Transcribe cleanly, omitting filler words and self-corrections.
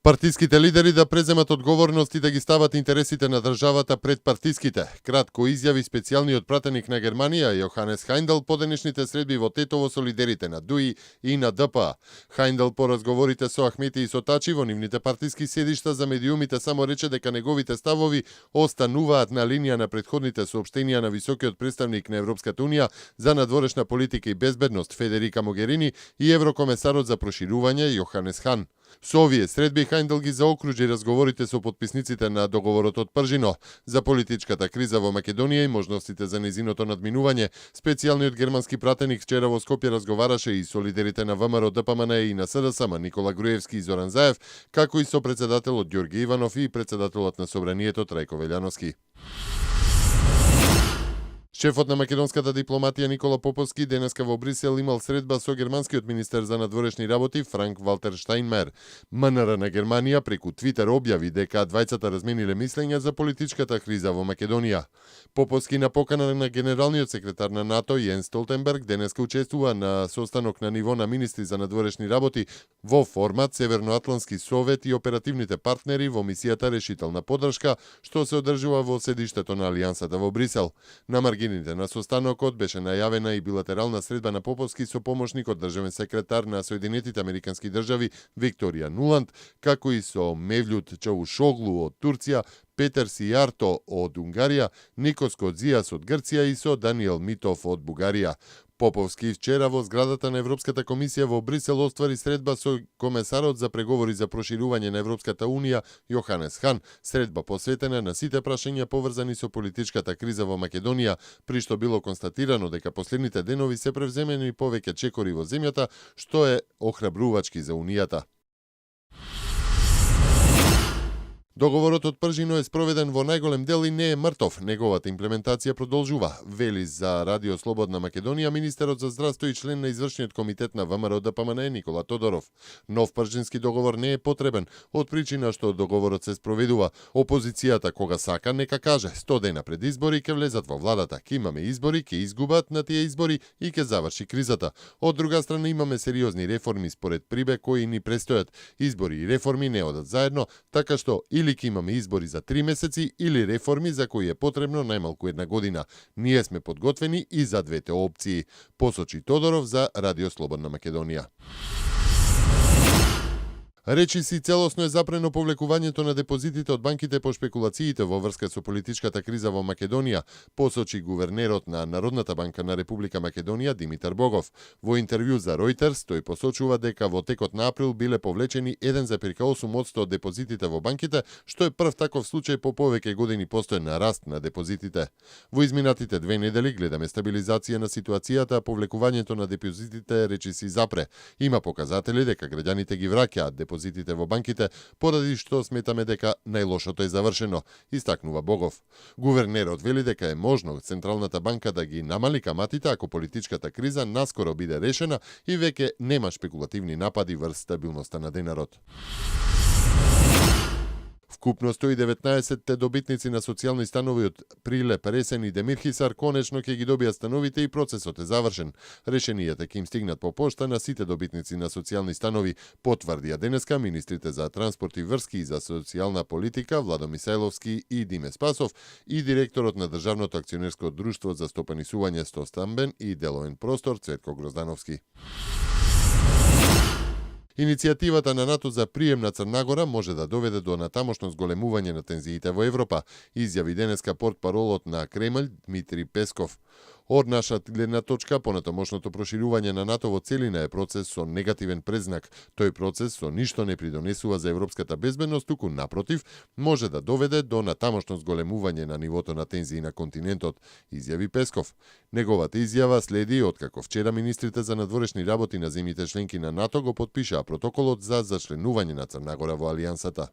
Партиските лидери да преземат одговорност и да ги стават интересите на државата пред партиските. Кратко изјави специјалниот пратеник на Германија Јоханес Хајндел по денешните средби во Тетово со лидерите на ДУИ и на ДПА. Хајндел по разговорите со Ахмети и со Тачи во нивните партиски седишта за медиумите само рече дека неговите ставови остануваат на линија на претходните соопштенија на високиот представник на Европската унија за надворешна политика и безбедност Федерика Могерини и еврокомесарот за проширување Јоханес Хан. Со овие средби Хајндел ги заокружи разговорите со потписниците на договорот од Пржино за политичката криза во Македонија и можностите за незиното надминување. Специјалниот германски пратеник вчера во Скопје разговараше и со лидерите на ВМРО, ДПМН и на СДСМ Никола Груевски и Зоран Заев, како и со председателот Ѓорѓе Иванов и председателот на Собранието Трајко Велјановски. Шефот на македонската дипломатија Никола Поповски денеска во Брисел имал средба со германскиот министер за надворешни работи Франк Валтер Штајнмајер. МНР на Германија преку Твитер објави дека двајцата размениле мислења за политичката криза во Македонија. Поповски на покана на генералниот секретар на НАТО Јенс Столтенберг денеска учествува на состанок на ниво на министри за надворешни работи во формат Северноатлантски совет и оперативните партнери во мисијата решителна поддршка, што се одржува во седиштето на Алијансата во Брисел. На маргините на состанокот беше најавена и билатерална средба на Поповски со помошникот државен секретар на Соединетите Американски држави Викторија Нуланд, како и со Мевљут Чавушоглу од Турција, Петер Сијарто од Унгарија, Никос Кодзијас од Грција и со Даниел Митов од Бугарија. Поповски вчера во зградата на Европската комисија во Брисел оствари средба со комесарот за преговори за проширување на Европската унија Јоханес Хан, средба посветена на сите прашања поврзани со политичката криза во Македонија, при што било констатирано дека последните денови се превземени повеќе чекори во земјата, што е охрабрувачки за унијата. Договорот од Пржино е спроведен во најголем дел и не е мртов. Неговата имплементација продолжува, вели за Радио Слободна Македонија министерот за здравство и член на извршниот комитет на ВМРО ДПМН Никола Тодоров. Нов пржински договор не е потребен, од причина што договорот се спроведува. Опозицијата кога сака нека каже, 100 дена пред избори ќе влезат во владата, ќе имаме избори, ќе изгубат на тие избори и ќе заврши кризата. Од друга страна имаме сериозни реформи според Прибе кои ни престојат. Избори и реформи не одат заедно, така што или ќе имаме избори за 3 месеци или реформи за кои е потребно најмалку една година. Ние сме подготвени и за двете опции, посочи Тодоров за Радио Слободна Македонија. Речи си целосно е запрено повлекувањето на депозитите од банките по шпекулациите во врска со политичката криза во Македонија, посочи гувернерот на Народната банка на Република Македонија Димитар Богов. Во интервју за Reuters тој посочува дека во текот на април биле повлечени 1,8% од депозитите во банките, што е прв таков случај по повеќе години постојан раст на депозитите. Во изминатите 2 недели гледаме стабилизација на ситуацијата, а повлекувањето на депозитите речи си запре. Има показатели дека граѓаните ги враќаат депозитите во банките, поради што сметаме дека најлошото е завршено, истакнува Богов. Гувернерот вели дека е можно Централната банка да ги намали каматите ако политичката криза наскоро биде решена и веќе нема шпекулативни напади врз стабилноста на денарот. Вкупно 119 добитници на социјални станови од Прилеп, Ресен и Демирхисар конечно ќе ги добијат становите и процесот е завршен. Решенијата ќе им стигнат по пошта на сите добитници на социјални станови, потврдија денеска министрите за транспорт и врски и за социјална политика Владо Мисајловски и Диме Спасов и директорот на Државното акционерско друштво за стопанисување стостамбен и деловен простор Цветко Гроздановски. Иницијативата на НАТО за прием на Црна Гора може да доведе до натамошно зголемување на тензиите во Европа, изјави денеска портпаролот на Кремљ Дмитри Песков. Од наша гледна точка, понатамошното проширување на НАТО во целина е процес со негативен предзнак. Тој процес со ништо не придонесува за европската безбедност, туку напротив, може да доведе до натамошно зголемување на нивото на тензии на континентот, изјави Песков. Неговата изјава следи откако вчера министрите за надворешни работи на земјите членки на НАТО го потпишаа протоколот за зачленување на Црна Гора во Алијансата.